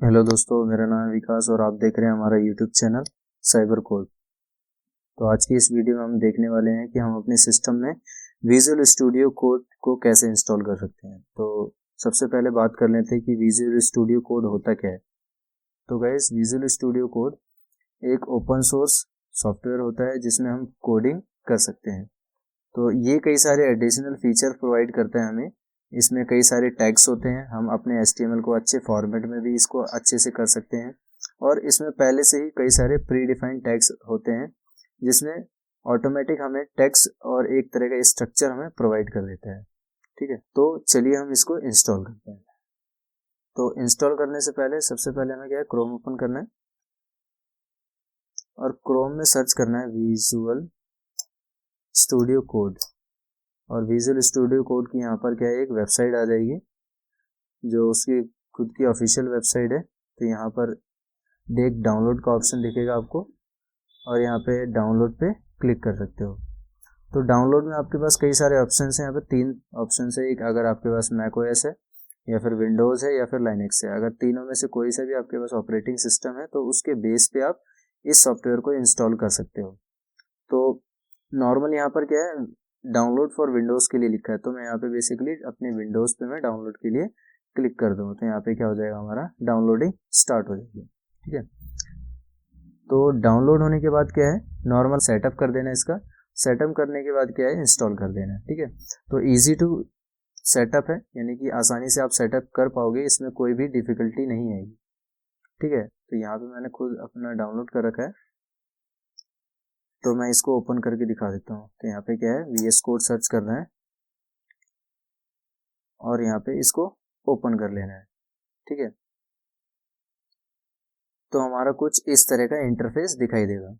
Hello दोस्तों, मेरा नाम है विकास और आप देख रहे हैं हमारा यूट्यूब चैनल साइबर कोड। तो आज की इस वीडियो में हम देखने वाले हैं कि हम अपने सिस्टम में विजुअल स्टूडियो कोड को कैसे इंस्टॉल कर सकते हैं। तो सबसे पहले बात कर लेते हैं कि विजुअल स्टूडियो कोड होता क्या है। तो गाइस, विजुअल स्टूडियो कोड एक ओपन सोर्स सॉफ्टवेयर होता है जिसमें हम कोडिंग कर सकते हैं। तो ये कई सारे एडिशनल फीचर प्रोवाइड करता है हमें। इसमें कई सारे टैग्स होते हैं, हम अपने HTML को अच्छे फॉर्मेट में भी इसको अच्छे से कर सकते हैं। और इसमें पहले से ही कई सारे प्री डिफाइंड टैग्स होते हैं जिसमें ऑटोमेटिक हमें टैग्स और एक तरह का स्ट्रक्चर हमें प्रोवाइड कर देता है। ठीक है, तो चलिए हम इसको इंस्टॉल करते हैं। तो इंस्टॉल करने से पहले सबसे पहले हमें क्या है, क्रोम ओपन करना है और क्रोम में सर्च करना है विजुअल स्टूडियो कोड। और विजुअल स्टूडियो कोड की यहाँ पर क्या है, एक वेबसाइट आ जाएगी जो उसकी खुद की ऑफिशियल वेबसाइट है। तो यहाँ पर एक डाउनलोड का ऑप्शन दिखेगा आपको और यहाँ पे डाउनलोड पे क्लिक कर सकते हो। तो डाउनलोड में आपके पास कई सारे ऑप्शन हैं। यहाँ पे 3 ऑप्शन है। एक अगर आपके पास मैकओएस है या फिर विंडोज़ है या फिर लाइनक्स है। अगर तीनों में से कोई सा भी आपके पास ऑपरेटिंग सिस्टम है तो उसके बेस पे आप इस सॉफ्टवेयर को इंस्टॉल कर सकते हो। तो नॉर्मल यहाँ पर क्या है, डाउनलोड फॉर विंडोज़ के लिए लिखा है। तो मैं यहाँ पे बेसिकली अपने विंडोज़ पे मैं डाउनलोड के लिए क्लिक कर दूँ तो यहाँ पे क्या हो जाएगा, हमारा डाउनलोडिंग स्टार्ट हो जाएगी। ठीक है, तो डाउनलोड होने के बाद क्या है, नॉर्मल सेटअप कर देना इसका। सेटअप करने के बाद क्या है, इंस्टॉल कर देना है। ठीक है, तो ईजी टू सेटअप है, यानी कि आसानी से आप सेटअप कर पाओगे, इसमें कोई भी डिफिकल्टी नहीं आएगी। ठीक है, तो यहाँ पे मैंने खुद अपना डाउनलोड कर रखा है तो मैं इसको ओपन करके दिखा देता हूँ। तो यहाँ पे क्या है, VS कोड सर्च करना है और यहाँ पे इसको ओपन कर लेना है। ठीक है, तो हमारा कुछ इस तरह का इंटरफेस दिखाई देगा।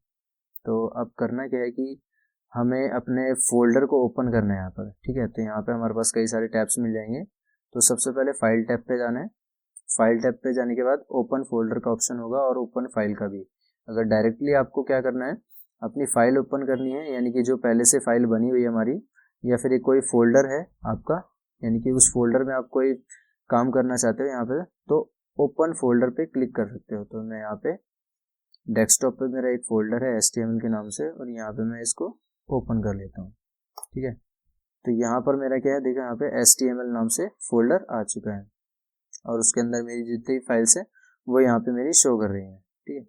तो अब करना क्या है कि हमें अपने फोल्डर को ओपन करना है यहाँ पर। ठीक है, तो यहाँ पे हमारे पास कई सारे टैब्स मिल जाएंगे। तो सबसे पहले फाइल टैब पे जाना है। फाइल टैब पे जाने के बाद ओपन फोल्डर का ऑप्शन होगा और ओपन फाइल का भी। अगर डायरेक्टली आपको क्या करना है, अपनी फाइल ओपन करनी है, यानी कि जो पहले से फाइल बनी हुई है हमारी, या फिर एक कोई फोल्डर है आपका, यानी कि उस फोल्डर में आप कोई काम करना चाहते हो यहाँ पे, तो ओपन फोल्डर पे क्लिक कर सकते हो। तो मैं यहाँ पे डेस्कटॉप पे मेरा एक फोल्डर है HTML के नाम से और यहाँ पे मैं इसको ओपन कर लेता हूँ। ठीक है, तो यहाँ पर मेरा क्या है, देखो यहाँ पे HTML नाम से फोल्डर आ चुका है और उसके अंदर मेरी जितनी फाइल्स है वो यहाँ पे मेरी शो कर रही हैं। ठीक है,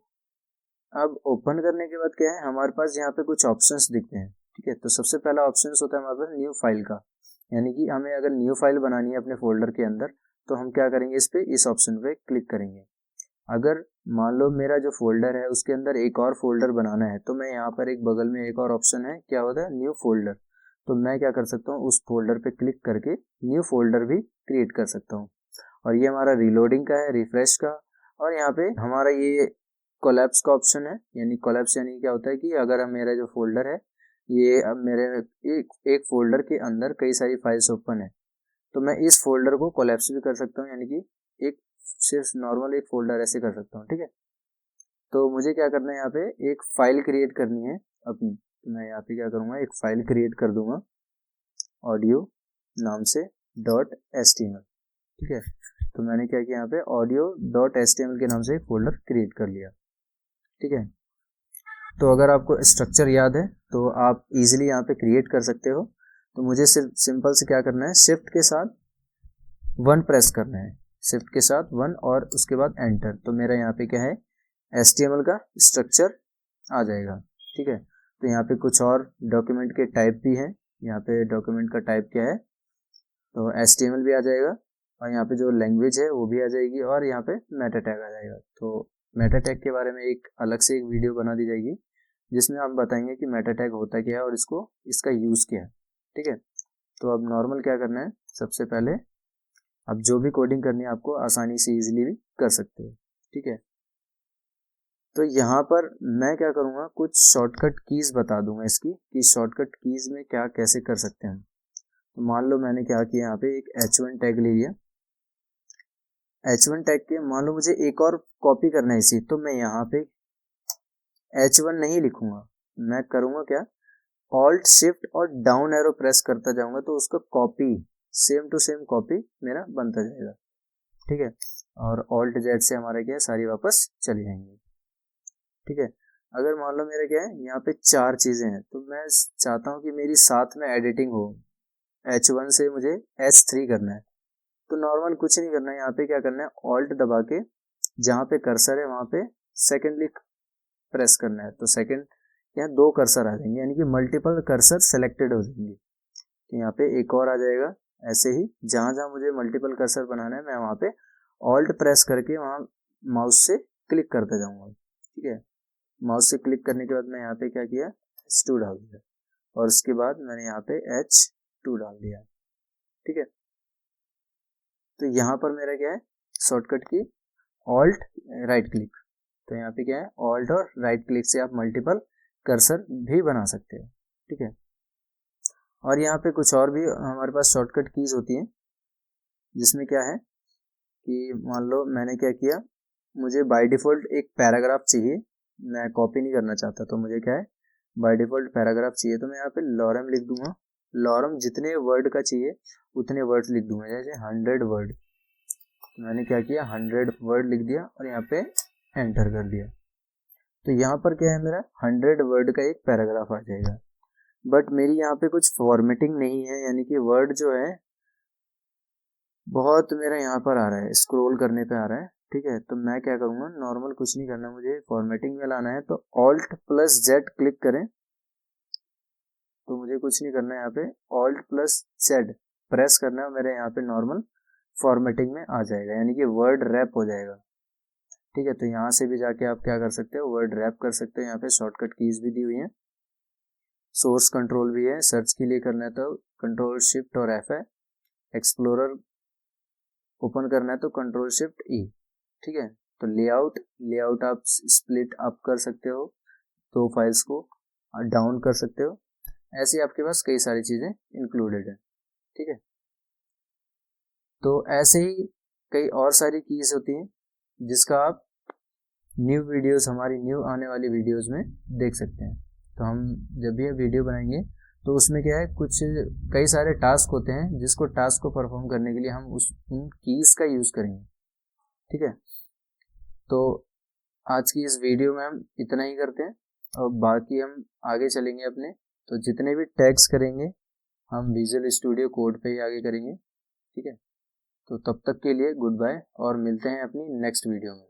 अब ओपन करने के बाद क्या है, हमारे पास यहाँ पे कुछ ऑप्शंस दिखते हैं। ठीक है, तो सबसे पहला ऑप्शन होता है हमारे पास न्यू फाइल का, यानी कि हमें अगर न्यू फाइल बनानी है अपने फोल्डर के अंदर तो हम क्या करेंगे, इस ऑप्शन पे क्लिक करेंगे। अगर मान लो मेरा जो फोल्डर है उसके अंदर एक और फोल्डर बनाना है तो मैं यहाँ पर एक बगल में एक और ऑप्शन है, क्या होता है, न्यू फोल्डर। तो मैं क्या कर सकता हूँ, उस फोल्डर पे क्लिक करके न्यू फोल्डर भी क्रिएट कर सकता हूँ। और ये हमारा रीलोडिंग का है, रिफ्रेश का। और यहाँ पे हमारा ये कोलैप्स का ऑप्शन है, यानी कोलैप्स यानी क्या होता है कि अगर मेरा जो फोल्डर है ये अब मेरे एक फोल्डर के अंदर कई सारी फाइल्स ओपन है तो मैं इस फोल्डर को कोलैप्स भी कर सकता हूँ, यानी कि एक सिर्फ नॉर्मल एक फोल्डर ऐसे कर सकता हूँ। ठीक है, तो मुझे क्या करना है, यहाँ पे एक फाइल क्रिएट करनी है अपनी। तो मैं यहाँ पे क्या करूँगा, एक फाइल क्रिएट कर दूंगा ऑडियो नाम से .html। ठीक है, तो मैंने क्या किया, यहाँ पे audio.html के नाम से एक फोल्डर क्रिएट कर लिया। ठीक है, तो अगर आपको स्ट्रक्चर याद है तो आप इजीली यहाँ पे क्रिएट कर सकते हो। तो मुझे सिर्फ सिंपल से क्या करना है, शिफ्ट के साथ 1 प्रेस करना है, शिफ्ट के साथ 1 और उसके बाद एंटर। तो मेरा यहाँ पे क्या है, HTML का स्ट्रक्चर आ जाएगा। ठीक है, तो यहाँ पे कुछ और डॉक्यूमेंट के टाइप भी है। यहाँ पे डॉक्यूमेंट का टाइप क्या है, तो HTML भी आ जाएगा और यहाँ पे जो लैंग्वेज है वो भी आ जाएगी और यहाँ पे मेटा टैग आ जाएगा। तो मेटा टैग के बारे में एक अलग से एक वीडियो बना दी जाएगी जिसमें हम बताएंगे कि मेटा टैग होता क्या है और इसका यूज़ क्या है। ठीक है, तो अब नॉर्मल क्या करना है, सबसे पहले अब जो भी कोडिंग करनी है आपको आसानी से इजीली भी कर सकते हो। ठीक है, तो यहाँ पर मैं क्या करूँगा, कुछ शॉर्टकट कीज़ बता दूंगा इसकी कि शॉर्टकट कीज़ में क्या कैसे कर सकते हैं। तो मान लो मैंने क्या किया, यहाँ पे एक H1 टैग ले लिया। H1 टैग के मान लो मुझे एक और कॉपी करना है इसी, तो मैं यहाँ पे H1 नहीं लिखूंगा, मैं करूँगा क्या, ऑल्ट शिफ्ट और डाउन एरो प्रेस करता जाऊंगा तो उसका copy same to same copy मेरा बनता जाएगा। ठीक है, और ऑल्ट जेड से हमारा क्या है, सारी वापस चली जाएंगी। ठीक है, अगर मान लो मेरा क्या है, यहाँ पे 4 चीज़ें हैं, तो मैं चाहता हूँ कि मेरी साथ में एडिटिंग हो। H1 से मुझे H3 करना है, तो नॉर्मल कुछ नहीं करना है, यहाँ पे क्या करना है, ऑल्ट दबा के जहाँ पे कर्सर है वहाँ पे सेकेंडली प्रेस करना है, तो सेकेंड यहाँ 2 कर्सर आ जाएंगे, यानी कि मल्टीपल कर्सर सेलेक्टेड हो जाएंगे। तो यहाँ पे एक और आ जाएगा। ऐसे ही जहाँ जहाँ मुझे मल्टीपल कर्सर बनाना है, मैं वहाँ पे ऑल्ट प्रेस करके वहाँ माउस से क्लिक करते जाऊँगा। ठीक है, माउस से क्लिक करने के बाद मैं यहाँ पे क्या किया, H2 डाल दिया, और उसके बाद मैंने यहाँ पे H2 डाल दिया। ठीक है, तो यहाँ पर मेरा क्या है, शॉर्टकट की ऑल्ट राइट क्लिक। तो यहाँ पे क्या है, ऑल्ट और राइट क्लिक से आप मल्टीपल कर्सर भी बना सकते हो। ठीक है, और यहाँ पे कुछ और भी हमारे पास शॉर्टकट कीज होती हैं, जिसमें क्या है कि मान लो मैंने क्या किया, मुझे बाय डिफ़ॉल्ट एक पैराग्राफ चाहिए, मैं कॉपी नहीं करना चाहता, तो मुझे क्या है, बाय डिफ़ॉल्ट पैराग्राफ चाहिए, तो मैं यहाँ पे लॉरम लिख दूंगा। लॉरम जितने वर्ड का चाहिए उतने वर्ड्स लिख दूंगा, जैसे 100 वर्ड। मैंने क्या किया, 100 वर्ड लिख दिया और यहाँ पे एंटर कर दिया। तो यहाँ पर क्या है, मेरा 100 वर्ड का एक पैराग्राफ आ जाएगा। बट मेरी यहाँ पे कुछ फॉर्मेटिंग नहीं है, यानी कि वर्ड जो है बहुत मेरा यहाँ पर आ रहा है, स्क्रॉल करने पे आ रहा है। ठीक है, तो मैं क्या करूँगा, नॉर्मल कुछ नहीं करना, मुझे फॉर्मेटिंग में लाना है, तो ऑल्ट प्लस जेड क्लिक करें। तो मुझे कुछ नहीं करना है, यहाँ पे ऑल्ट प्लस जेड प्रेस करना है, मेरे यहाँ पे नॉर्मल फॉर्मेटिंग में आ जाएगा, यानी कि वर्ड रैप हो जाएगा। ठीक है, तो यहाँ से भी जाके आप क्या कर सकते हो, वर्ड रैप कर सकते हो। यहाँ पे शॉर्टकट कीज भी दी हुई हैं, सोर्स कंट्रोल भी है, सर्च के लिए करना है तो कंट्रोल शिफ्ट और F है, एक्सप्लोरर ओपन करना है तो कंट्रोल शिफ्ट E। ठीक है, तो लेआउट आप स्प्लिट अप कर सकते हो, 2 फाइल्स को डाउन कर सकते हो। ऐसे आपके पास कई सारी चीज़ें इंक्लूडेड है। ठीक है, तो ऐसे ही कई और सारी कीज होती हैं, जिसका आप न्यू वीडियोस, हमारी न्यू आने वाली वीडियोस में देख सकते हैं। तो हम जब भी वीडियो बनाएंगे तो उसमें क्या है, कुछ कई सारे टास्क होते हैं, जिसको टास्क को परफॉर्म करने के लिए हम उन कीज का यूज़ करेंगे। ठीक है, तो आज की इस वीडियो में हम इतना ही करते हैं, और बाकी हम आगे चलेंगे अपने, तो जितने भी टैग्स करेंगे हम विजुअल स्टूडियो कोड पे ही आगे करेंगे। ठीक है, तो तब तक के लिए गुड बाय, और मिलते हैं अपनी नेक्स्ट वीडियो में।